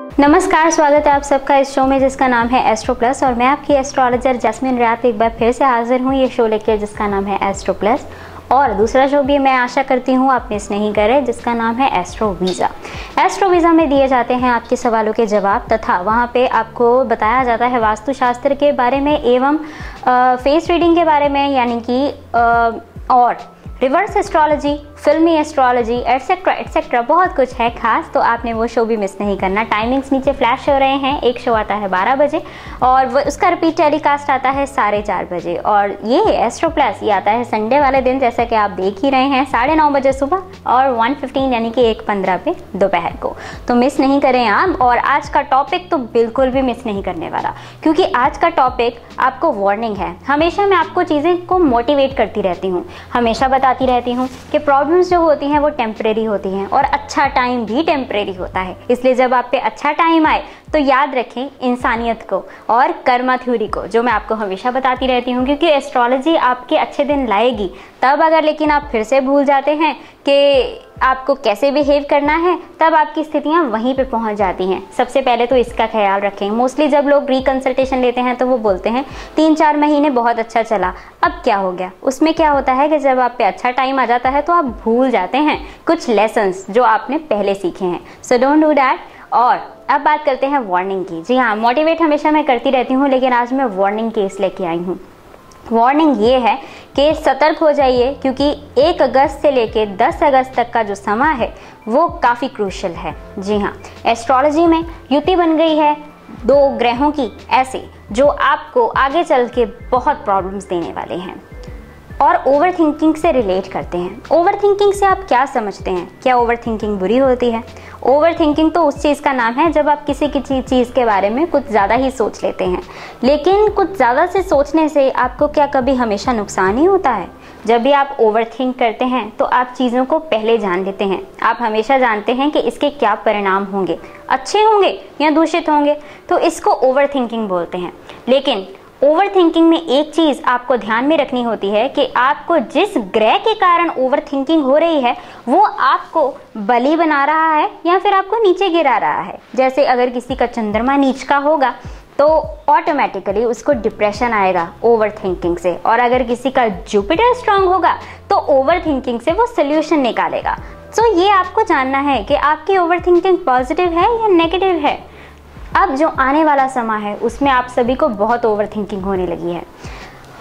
नमस्कार, स्वागत है आप सबका इस शो में जिसका नाम है एस्ट्रो प्लस और मैं आपकी एस्ट्रोलॉजर जैस्मिन रियात एक बार फिर से हाजिर हूँ ये शो लेकर जिसका नाम है एस्ट्रो प्लस। और दूसरा शो भी मैं आशा करती हूँ आप मिस नहीं करें जिसका नाम है एस्ट्रो वीज़ा। एस्ट्रो वीज़ा में दिए जाते हैं आपके सवालों के जवाब तथा वहाँ पे आपको बताया जाता है वास्तुशास्त्र के बारे में एवं फेस रीडिंग के बारे में, यानी कि और रिवर्स एस्ट्रोलॉजी, फिल्मी एस्ट्रोलॉजी एटसेट्रा एटसेट्रा बहुत कुछ है खास, तो आपने वो शो भी मिस नहीं करना। टाइमिंग्स नीचे फ्लैश हो रहे हैं। एक शो आता है 12 बजे और उसका रिपीट टेलीकास्ट आता है 4:30 बजे, और ये एस्ट्रो प्लस ये आता है संडे वाले दिन, जैसा कि आप देख ही रहे हैं 9:30 बजे सुबह और 1:15 यानी कि 1:15 पे दोपहर को। तो मिस नहीं करें आप। और आज का टॉपिक तो बिल्कुल भी मिस नहीं करने वाला, क्योंकि आज का टॉपिक आपको वार्निंग है। हमेशा मैं आपको चीज़ें को मोटिवेट करती रहती हूँ, हमेशा बताती रहती हूँ कि प्रॉब्लम्स जो होती हैं वो टेम्परेरी होती हैं और अच्छा टाइम भी टेम्परेरी होता है। इसलिए जब आप पे अच्छा टाइम आए तो याद रखें इंसानियत को और कर्मा थ्योरी को, जो मैं आपको हमेशा बताती रहती हूँ, क्योंकि एस्ट्रोलॉजी आपके अच्छे दिन लाएगी तब। अगर लेकिन आप फिर से भूल जाते हैं कि आपको कैसे बिहेव करना है, तब आपकी स्थितियाँ वहीं पे पहुँच जाती हैं। सबसे पहले तो इसका ख्याल रखें। मोस्टली जब लोग रिकंसल्टेशन लेते हैं तो वो बोलते हैं 3-4 महीने बहुत अच्छा चला, अब क्या हो गया। उसमें क्या होता है कि जब आप पे अच्छा टाइम आ जाता है तो आप भूल जाते हैं कुछ लेसन्स जो आपने पहले सीखे हैं। So don't do that. और अब बात करते हैं वार्निंग की। जी हाँ, मोटिवेट हमेशा मैं करती रहती हूँ, लेकिन आज मैं वार्निंग केस लेके आई हूँ। वार्निंग ये है कि सतर्क हो जाइए, क्योंकि 1 अगस्त से लेके 10 अगस्त तक का जो समय है वो काफ़ी क्रूशियल है। जी हाँ, एस्ट्रोलॉजी में युति बन गई है 2 ग्रहों की ऐसे, जो आपको आगे चल के बहुत प्रॉब्लम्स देने वाले हैं और ओवर थिंकिंग से रिलेट करते हैं। ओवर थिंकिंग से आप क्या समझते हैं? क्या ओवर थिंकिंग बुरी होती है? ओवर थिंकिंग तो उस चीज़ का नाम है जब आप किसी चीज़ के बारे में कुछ ज़्यादा ही सोच लेते हैं। लेकिन कुछ ज़्यादा से सोचने से आपको क्या कभी हमेशा नुकसान ही होता है? जब भी आप ओवर थिंक करते हैं तो आप चीज़ों को पहले जान लेते हैं। आप हमेशा जानते हैं कि इसके क्या परिणाम होंगे, अच्छे होंगे या दूषित होंगे, तो इसको ओवर थिंकिंग बोलते हैं। लेकिन ओवर थिंकिंग में एक चीज़ आपको ध्यान में रखनी होती है कि आपको जिस ग्रह के कारण ओवर थिंकिंग हो रही है वो आपको बली बना रहा है या फिर आपको नीचे गिरा रहा है। जैसे अगर किसी का चंद्रमा नीच का होगा तो ऑटोमेटिकली उसको डिप्रेशन आएगा ओवर थिंकिंग से, और अगर किसी का जुपिटर स्ट्रांग होगा तो ओवर थिंकिंग से वो सोल्यूशन निकालेगा। तो ये आपको जानना है कि आपकी ओवर थिंकिंग पॉजिटिव है या नेगेटिव है। अब जो आने वाला समय है उसमें आप सभी को बहुत ओवर थिंकिंग होने लगी है,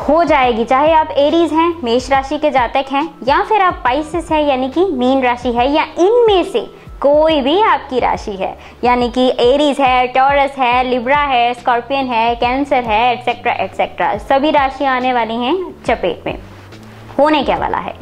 हो जाएगी। चाहे आप एरीज हैं, मेष राशि के जातक हैं, या फिर आप पाइसेस हैं यानी कि मीन राशि है, या इनमें से कोई भी आपकी राशि है, यानी कि एरीज है, टॉरस है, लिब्रा है, स्कॉर्पियन है, कैंसर है, एटसेट्रा एटसेट्रा। सभी राशियां आने वाली हैं चपेट में। होने क्या वाला है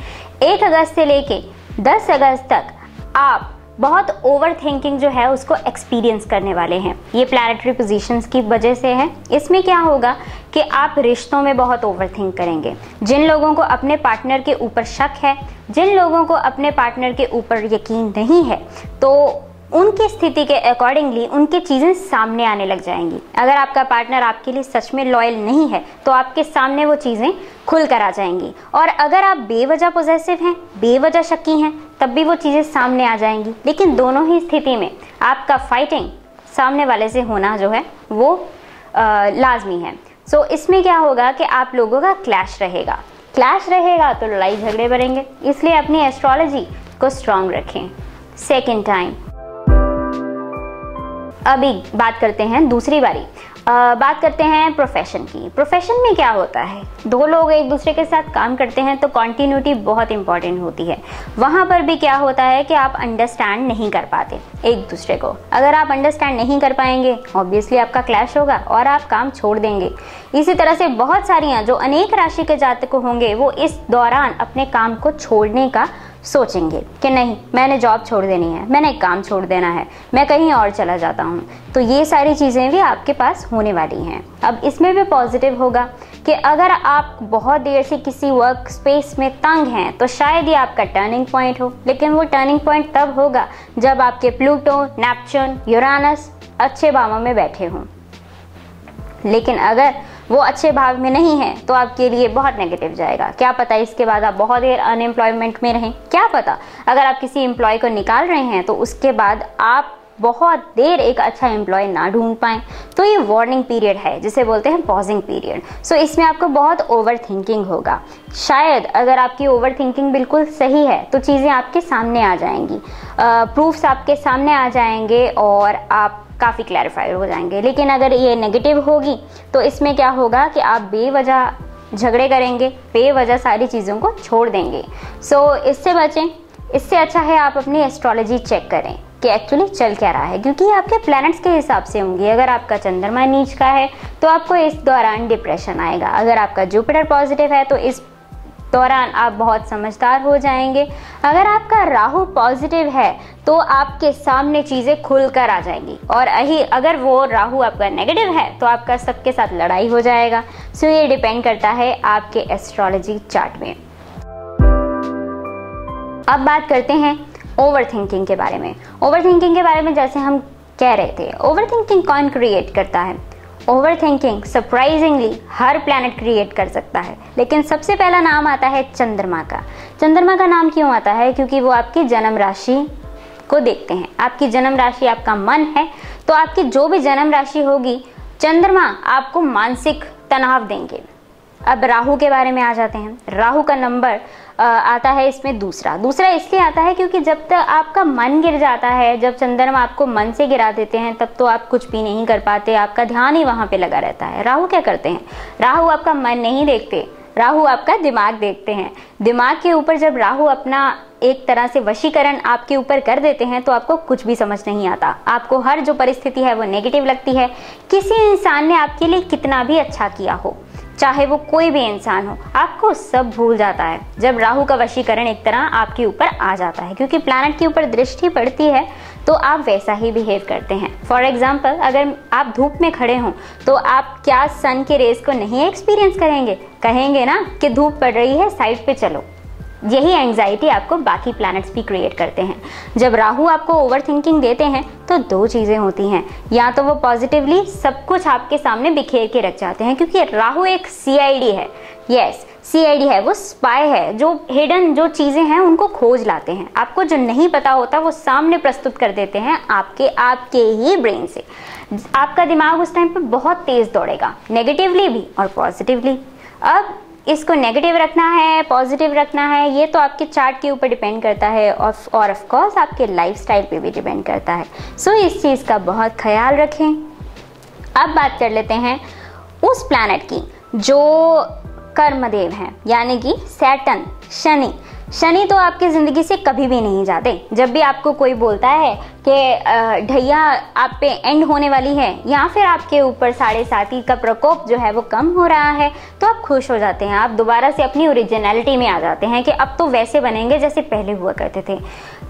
1 अगस्त से लेके 10 अगस्त तक आप बहुत ओवर थिंकिंग जो है उसको एक्सपीरियंस करने वाले हैं। ये प्लैनेटरी पोजीशंस की वजह से है। इसमें क्या होगा कि आप रिश्तों में बहुत ओवर थिंक करेंगे। जिन लोगों को अपने पार्टनर के ऊपर शक है, जिन लोगों को अपने पार्टनर के ऊपर यकीन नहीं है, तो उनकी स्थिति के अकॉर्डिंगली उनकी चीज़ें सामने आने लग जाएंगी। अगर आपका पार्टनर आपके लिए सच में लॉयल नहीं है तो आपके सामने वो चीज़ें खुल कर आ जाएंगी। और अगर आप बेवजह पॉजेसिव हैं, बेवजह शक्की हैं, तब भी वो चीज़ें सामने आ जाएंगी। लेकिन दोनों ही स्थिति में आपका फाइटिंग सामने वाले से होना जो है वो लाजमी है। सो इसमें क्या होगा कि आप लोगों का क्लैश रहेगा तो लड़ाई झगड़े बढ़ेंगे। इसलिए अपनी एस्ट्रोलॉजी को स्ट्रांग रखें। सेकेंड टाइम अभी बात करते हैं दूसरी बारी, बात करते हैं प्रोफेशन की। प्रोफेशन में क्या होता है, 2 लोग एक दूसरे के साथ काम करते हैं तो कॉन्टिन्यूटी बहुत इंपॉर्टेंट होती है। वहाँ पर भी क्या होता है कि आप अंडरस्टैंड नहीं कर पाते एक दूसरे को। अगर आप अंडरस्टैंड नहीं कर पाएंगे ऑब्वियसली आपका क्लैश होगा और आप काम छोड़ देंगे। इसी तरह से बहुत सारियाँ जो अनेक राशि के जातक होंगे वो इस दौरान अपने काम को छोड़ने का सोचेंगे कि नहीं मैंने जॉब छोड़ देनी है, मैंने काम छोड़ देना है, मैं कहीं और चला जाता हूँ। तो ये सारी चीज़ें भी आपके पास होने वाली हैं। अब इसमें भी पॉजिटिव होगा कि अगर आप बहुत देर से किसी वर्क स्पेस में तंग हैं तो शायद ये आपका टर्निंग पॉइंट हो। लेकिन वो टर्निंग पॉइंट तब होगा जब आपके प्लूटो, नेपच्यून, यूरानस अच्छे भावों में बैठे हों। लेकिन अगर वो अच्छे भाव में नहीं है तो आपके लिए बहुत नेगेटिव जाएगा। क्या पता इसके बाद आप बहुत देर अनएम्प्लॉयमेंट में रहें, क्या पता अगर आप किसी एम्प्लॉय को निकाल रहे हैं तो उसके बाद आप बहुत देर एक अच्छा एम्प्लॉय ना ढूंढ पाएं, तो ये वार्निंग पीरियड है जिसे बोलते हैं पॉजिंग पीरियड। सो इसमें आपको बहुत ओवर थिंकिंग होगा। शायद अगर आपकी ओवर थिंकिंग बिल्कुल सही है तो चीज़ें आपके सामने आ जाएंगी, प्रूफ्स आपके सामने आ जाएंगे और आप काफ़ी क्लैरिफाइड हो जाएंगे। लेकिन अगर ये नेगेटिव होगी तो इसमें क्या होगा कि आप बेवजह झगड़े करेंगे, बेवजह सारी चीज़ों को छोड़ देंगे। सो इससे बचें। इससे अच्छा है आप अपनी एस्ट्रोलॉजी चेक करें कि एक्चुअली चल क्या रहा है, क्योंकि आपके प्लैनेट्स के हिसाब से होंगी। अगर आपका चंद्रमा नीच का है तो आपको इस दौरान डिप्रेशन आएगा। अगर आपका जुपिटर पॉजिटिव है तो इस दौरान आप बहुत समझदार हो जाएंगे। अगर आपका राहु पॉजिटिव है तो आपके सामने चीज़ें खुलकर आ जाएंगी, और अगर वो राहु आपका नेगेटिव है तो आपका सबके साथ लड़ाई हो जाएगा। सो ये डिपेंड करता है आपके एस्ट्रोलॉजी चार्ट में। अब बात करते हैं ओवर थिंकिंग के बारे में। ओवर थिंकिंग के बारे में जैसे हम कह रहे थे, ओवर थिंकिंग कौन क्रिएट करता है? ओवर थिंकिंग सरप्राइजिंगली हर प्लैनेट क्रिएट कर सकता है, लेकिन सबसे पहला नाम आता है चंद्रमा का। चंद्रमा का नाम क्यों आता है? क्योंकि वो आपकी जन्म राशि को देखते हैं। आपकी जन्म राशि आपका मन है, तो आपकी जो भी जन्म राशि होगी, चंद्रमा आपको मानसिक तनाव देंगे। अब राहु के बारे में आ जाते हैं। राहु का नंबर आता है इसमें दूसरा इसलिए आता है क्योंकि जब तक आपका मन गिर जाता है, जब चंद्रमा आपको मन से गिरा देते हैं, तब तो आप कुछ भी नहीं कर पाते, आपका ध्यान ही वहां पे लगा रहता है। राहु क्या करते हैं? राहु आपका मन नहीं देखते, राहु आपका दिमाग देखते हैं। दिमाग के ऊपर जब राहु अपना एक तरह से वशीकरण आपके ऊपर कर देते हैं तो आपको कुछ भी समझ नहीं आता। आपको हर जो परिस्थिति है वो नेगेटिव लगती है। किसी इंसान ने आपके लिए कितना भी अच्छा किया हो, चाहे वो कोई भी इंसान हो, आपको सब भूल जाता है जब राहु का वशीकरण एक तरह आपके ऊपर आ जाता है। क्योंकि प्लैनेट के ऊपर दृष्टि पड़ती है तो आप वैसा ही बिहेव करते हैं। फॉर एग्जाम्पल, अगर आप धूप में खड़े हों तो आप क्या सन के रेस को नहीं एक्सपीरियंस करेंगे? कहेंगे ना कि धूप पड़ रही है, साइड पे चलो। यही एंग्जाइटी आपको बाकी प्लैनेट्स भी क्रिएट करते हैं। जब राहु आपको ओवर थिंकिंग देते हैं तो दो चीज़ें होती हैं, या तो वो पॉजिटिवली सब कुछ आपके सामने बिखेर के रख जाते हैं, क्योंकि राहु एक सीआईडी है। यस, सीआईडी है, वो स्पाई है, जो हिडन जो चीज़ें हैं उनको खोज लाते हैं। आपको जो नहीं पता होता वो सामने प्रस्तुत कर देते हैं आपके ही ब्रेन से। आपका दिमाग उस टाइम पर बहुत तेज दौड़ेगा, नेगेटिवली भी और पॉजिटिवली। अब इसको नेगेटिव रखना है, पॉजिटिव रखना है, ये तो आपके चार्ट के ऊपर डिपेंड करता है और ऑफ कोर्स आपके लाइफस्टाइल पे भी डिपेंड करता है। सो इस चीज़ का बहुत ख्याल रखें। अब बात कर लेते हैं उस प्लैनेट की जो कर्मदेव हैं, यानी कि सैटर्न, शनि। शनि तो आपकी ज़िंदगी से कभी भी नहीं जाते। जब भी आपको कोई बोलता है कि ढैया आप पे एंड होने वाली है, या फिर आपके ऊपर 7.5 का प्रकोप जो है वो कम हो रहा है, तो आप खुश हो जाते हैं। आप दोबारा से अपनी ओरिजिनलिटी में आ जाते हैं कि अब तो वैसे बनेंगे जैसे पहले हुआ करते थे।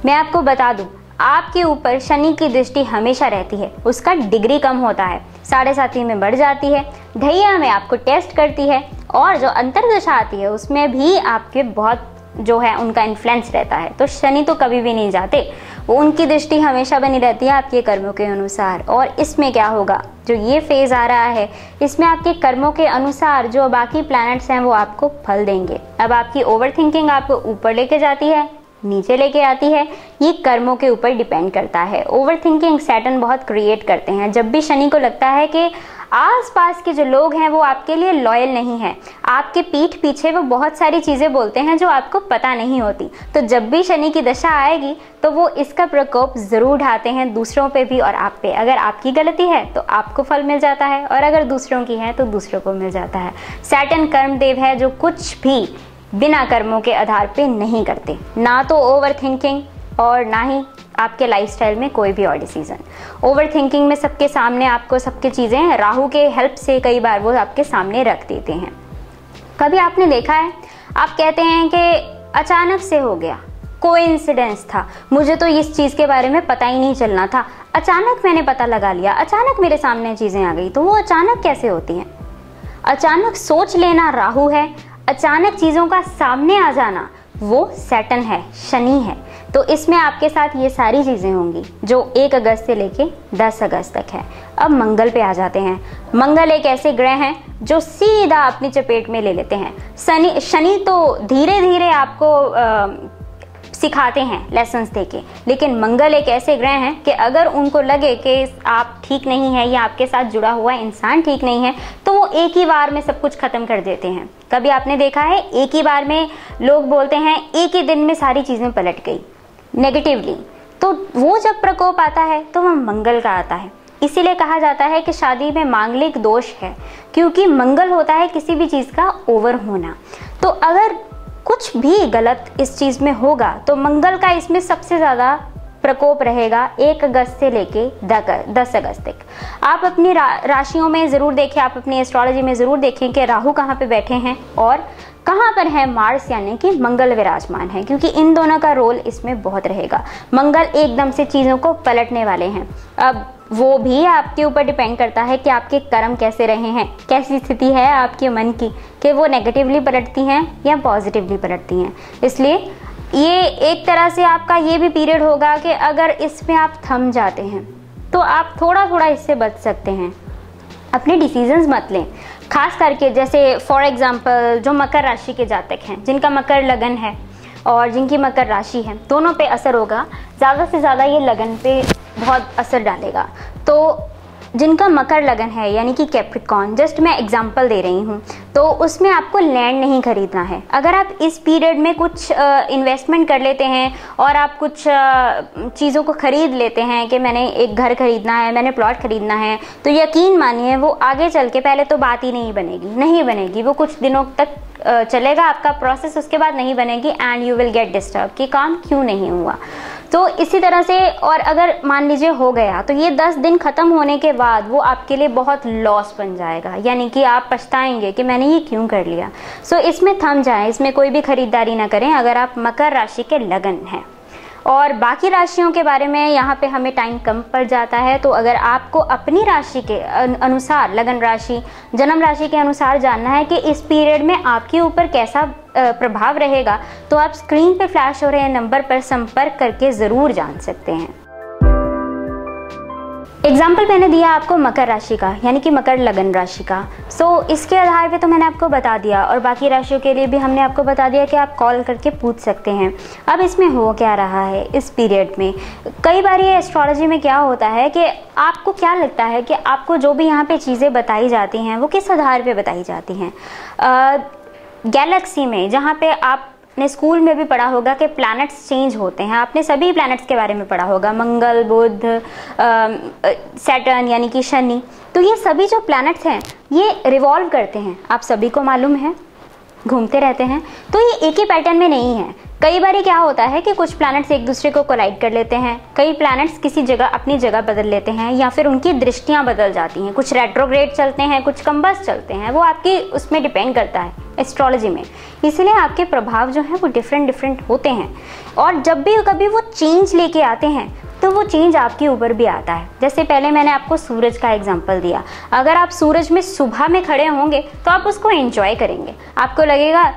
मैं आपको बता दूं, आपके ऊपर शनि की दृष्टि हमेशा रहती है, उसका डिग्री कम होता है, 7.5 में बढ़ जाती है, ढैया में आपको टेस्ट करती है, और जो अंतर्दशा आती है उसमें भी आपके बहुत जो है उनका इन्फ्लुएंस रहता है। तो शनि तो कभी भी नहीं जाते, वो उनकी दृष्टि हमेशा बनी रहती है आपके कर्मों के अनुसार। और इसमें क्या होगा, जो ये फेज आ रहा है, इसमें आपके कर्मों के अनुसार जो बाकी प्लैनेट्स हैं वो आपको फल देंगे। अब आपकी ओवर थिंकिंग आपको ऊपर लेके जाती है, नीचे लेके आती है, ये कर्मों के ऊपर डिपेंड करता है। ओवर थिंकिंग सैटर्न बहुत क्रिएट करते हैं। जब भी शनि को लगता है कि आसपास के जो लोग हैं वो आपके लिए लॉयल नहीं है, आपके पीठ पीछे वो बहुत सारी चीज़ें बोलते हैं जो आपको पता नहीं होती, तो जब भी शनि की दशा आएगी तो वो इसका प्रकोप ज़रूर ढाते हैं दूसरों पे भी और आप पे। अगर आपकी गलती है तो आपको फल मिल जाता है, और अगर दूसरों की है तो दूसरों को मिल जाता है। सैटर्न कर्मदेव है जो कुछ भी बिना कर्मों के आधार पे नहीं करते, ना तो ओवर थिंकिंग और ना ही आपके लाइफस्टाइल में कोई भी और डिसीजन। ओवर थिंकिंग में सबके सामने आपको सबकी चीज़ें राहु के हेल्प से कई बार वो आपके सामने रख देते हैं। कभी आपने देखा है, आप कहते हैं कि अचानक से हो गया, कोइंसिडेंस था, मुझे तो इस चीज़ के बारे में पता ही नहीं चलना था, अचानक मैंने पता लगा लिया, अचानक मेरे सामने चीज़ें आ गई। तो वो अचानक कैसे होती हैं? अचानक सोच लेना राहु है, अचानक चीज़ों का सामने आ जाना वो सैटर्न है, शनि है। तो इसमें आपके साथ ये सारी चीज़ें होंगी जो 1 अगस्त से लेके 10 अगस्त तक है। अब मंगल पे आ जाते हैं। मंगल एक ऐसे ग्रह हैं जो सीधा अपनी चपेट में ले लेते हैं। शनि तो धीरे धीरे आपको सिखाते हैं लेसन्स देके, लेकिन मंगल एक ऐसे ग्रह हैं कि अगर उनको लगे कि आप ठीक नहीं है या आपके साथ जुड़ा हुआ इंसान ठीक नहीं है तो वो एक ही बार में सब कुछ खत्म कर देते हैं। कभी आपने देखा है एक ही बार में लोग बोलते हैं एक ही दिन में सारी चीजें पलट गई नेगेटिवली, तो वो जब प्रकोप आता है तो वह मंगल का आता है। इसीलिए कहा जाता है कि शादी में मांगलिक दोष है, क्योंकि मंगल होता है किसी भी चीज का ओवर होना। तो अगर कुछ भी गलत इस चीज में होगा तो मंगल का इसमें सबसे ज्यादा प्रकोप रहेगा 1 अगस्त से लेके 10 अगस्त तक। आप अपनी राशियों में जरूर देखें, आप अपनी एस्ट्रोलॉजी में जरूर देखें कि राहु कहाँ पे बैठे हैं और कहाँ पर है मार्स यानी कि मंगल विराजमान है, क्योंकि इन दोनों का रोल इसमें बहुत रहेगा। मंगल एकदम से चीज़ों को पलटने वाले हैं। अब वो भी आपके ऊपर डिपेंड करता है कि आपके कर्म कैसे रहे हैं, कैसी स्थिति है आपके मन की, कि वो नेगेटिवली पलटती हैं या पॉजिटिवली पलटती हैं। इसलिए ये एक तरह से आपका ये भी पीरियड होगा कि अगर इसमें आप थम जाते हैं तो आप थोड़ा थोड़ा इससे बच सकते हैं। अपने डिसीजंस मत लें, खास करके जैसे फॉर एग्जांपल जो मकर राशि के जातक हैं, जिनका मकर लगन है और जिनकी मकर राशि है, दोनों पे असर होगा। ज़्यादा से ज़्यादा ये लगन पे बहुत असर डालेगा। तो जिनका मकर लगन है यानी कि कैप्रिकॉर्न, जस्ट मैं एग्जांपल दे रही हूँ, तो उसमें आपको लैंड नहीं खरीदना है। अगर आप इस पीरियड में कुछ इन्वेस्टमेंट कर लेते हैं और आप कुछ चीज़ों को खरीद लेते हैं कि मैंने एक घर खरीदना है, मैंने प्लॉट खरीदना है, तो यकीन मानिए वो आगे चल के, पहले तो बात ही नहीं बनेगी, वो कुछ दिनों तक चलेगा आपका प्रोसेस, उसके बाद नहीं बनेगी and you will get disturb कि काम क्यों नहीं हुआ। तो इसी तरह से, और अगर मान लीजिए हो गया तो ये 10 दिन खत्म होने के बाद वो आपके लिए बहुत लॉस बन जाएगा, यानी कि आप पछताएंगे कि मैंने ये क्यों कर लिया। सो इसमें थम जाएं, इसमें कोई भी खरीदारी ना करें अगर आप मकर राशि के लगन हैं। और बाकी राशियों के बारे में यहाँ पे हमें टाइम कम पड़ जाता है, तो अगर आपको अपनी राशि के अनुसार, लगन राशि, जन्म राशि के अनुसार जानना है कि इस पीरियड में आपके ऊपर कैसा प्रभाव रहेगा, तो आप स्क्रीन पे फ्लैश हो रहे नंबर पर संपर्क करके ज़रूर जान सकते हैं। एग्जाम्पल मैंने दिया आपको मकर राशि का, यानी कि मकर लगन राशि का। सो इसके आधार पे तो मैंने आपको बता दिया, और बाकी राशियों के लिए भी हमने आपको बता दिया कि आप कॉल करके पूछ सकते हैं। अब इसमें हो क्या रहा है इस पीरियड में, कई बार ये एस्ट्रोलॉजी में क्या होता है कि आपको क्या लगता है कि आपको जो भी यहाँ पे चीज़ें बताई जाती हैं वो किस आधार पर बताई जाती हैं। गैलेक्सी में, जहाँ पे आपने स्कूल में भी पढ़ा होगा कि प्लैनेट्स चेंज होते हैं, आपने सभी प्लैनेट्स के बारे में पढ़ा होगा, मंगल, बुध, सैटर्न यानी कि शनि, तो ये सभी जो प्लैनेट्स हैं ये रिवॉल्व करते हैं, आप सभी को मालूम है, घूमते रहते हैं। तो ये एक ही पैटर्न में नहीं है। कई बार क्या होता है कि कुछ प्लैनेट्स एक दूसरे को कोलाइड कर लेते हैं, कई प्लैनेट्स किसी जगह अपनी जगह बदल लेते हैं, या फिर उनकी दृष्टियां बदल जाती हैं, कुछ रेट्रोग्रेड चलते हैं, कुछ कंबस चलते हैं, वो आपकी उसमें डिपेंड करता है एस्ट्रोलॉजी में। इसलिए आपके प्रभाव जो हैं वो डिफरेंट होते हैं, और जब भी कभी वो चेंज लेके आते हैं तो वो चेंज आपके ऊपर भी आता है। जैसे पहले मैंने आपको सूरज का एग्जांपल दिया, अगर आप सूरज में सुबह में खड़े होंगे तो आप उसको एंजॉय करेंगे, आपको लगेगा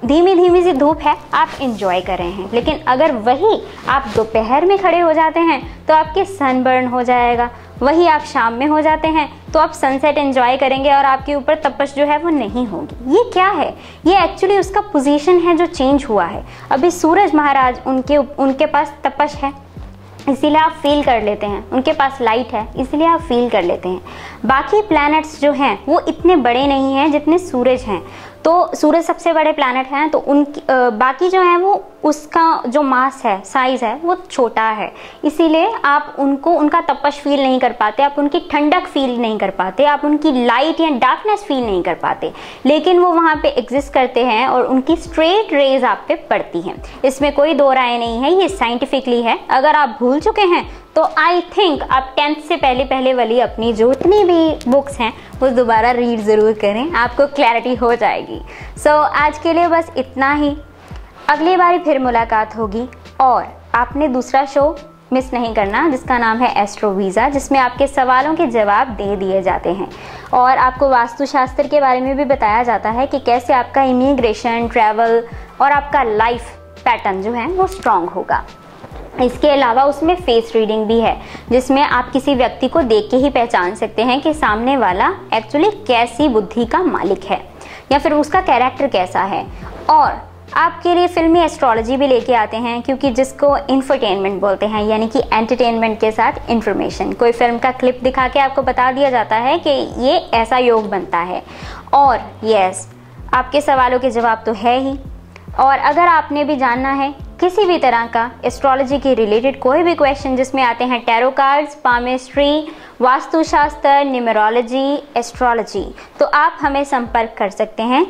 धीमी सी धूप है, आप एंजॉय कर रहे हैं। लेकिन अगर वही आप दोपहर में खड़े हो जाते हैं तो आपके सनबर्न हो जाएगा, वही आप शाम में हो जाते हैं तो आप सनसेट एंजॉय करेंगे और आपके ऊपर तपश जो है वो नहीं होगी। ये क्या है, ये एक्चुअली उसका पोजीशन है जो चेंज हुआ है। अभी सूरज महाराज उनके पास तपश है इसीलिए आप फील कर लेते हैं, उनके पास लाइट है इसलिए आप फील कर लेते हैं। बाकी प्लैनेट्स जो हैं वो इतने बड़े नहीं हैं जितने सूरज हैं, तो सूरज सबसे बड़े प्लैनेट हैं, तो उनकी बाकी जो हैं वो उसका जो मास है, साइज है, वो छोटा है, इसीलिए आप उनका तपश फील नहीं कर पाते, आप उनकी ठंडक फील नहीं कर पाते, आप उनकी लाइट या डार्कनेस फील नहीं कर पाते, लेकिन वो वहाँ पे एग्जिस्ट करते हैं और उनकी स्ट्रेट रेज आप पे पड़ती हैं। इसमें कोई दो राय नहीं है, ये साइंटिफिकली है। अगर आप भूल चुके हैं तो आई थिंक आप 10th से पहले वाली अपनी जो इतनी भी बुक्स हैं वो दोबारा रीड ज़रूर करें, आपको क्लैरिटी हो जाएगी। सो आज के लिए बस इतना ही, अगली बार फिर मुलाकात होगी, और आपने दूसरा शो मिस नहीं करना जिसका नाम है एस्ट्रो वीज़ा, जिसमें आपके सवालों के जवाब दे दिए जाते हैं और आपको वास्तुशास्त्र के बारे में भी बताया जाता है कि कैसे आपका इमिग्रेशन, ट्रैवल और आपका लाइफ पैटर्न जो है वो स्ट्रांग होगा। इसके अलावा उसमें फेस रीडिंग भी है, जिसमें आप किसी व्यक्ति को देख के ही पहचान सकते हैं कि सामने वाला एक्चुअली कैसी बुद्धि का मालिक है या फिर उसका कैरेक्टर कैसा है। और आपके लिए फिल्मी एस्ट्रोलॉजी भी लेके आते हैं, क्योंकि जिसको इंफरटेनमेंट बोलते हैं, यानी कि एंटरटेनमेंट के साथ इंफॉर्मेशन। कोई फिल्म का क्लिप दिखा के आपको बता दिया जाता है कि ये ऐसा योग बनता है। और यस, आपके सवालों के जवाब तो है ही। और अगर आपने भी जानना है किसी भी तरह का एस्ट्रोलॉजी के रिलेटेड कोई भी क्वेश्चन जिसमें आते हैं टैरो कार्ड्स, पामिस्ट्री, वास्तुशास्त्र, न्यूमरोलॉजी, एस्ट्रोलॉजी, तो आप हमें संपर्क कर सकते हैं।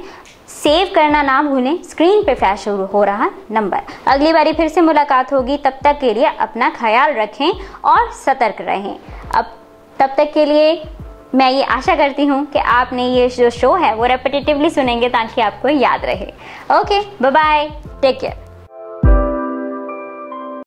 सेव करना ना भूलें, स्क्रीन पे फ्लैश हो रहा नंबर। अगली बारी फिर से मुलाकात होगी, तब तक के लिए अपना ख्याल रखें और सतर्क रहें। अब तब तक के लिए मैं ये आशा करती हूँ कि आपने ये जो शो है वो रेपिटेटिवली सुनेंगे ताकि आपको याद रहे। Okay, bye bye, take care.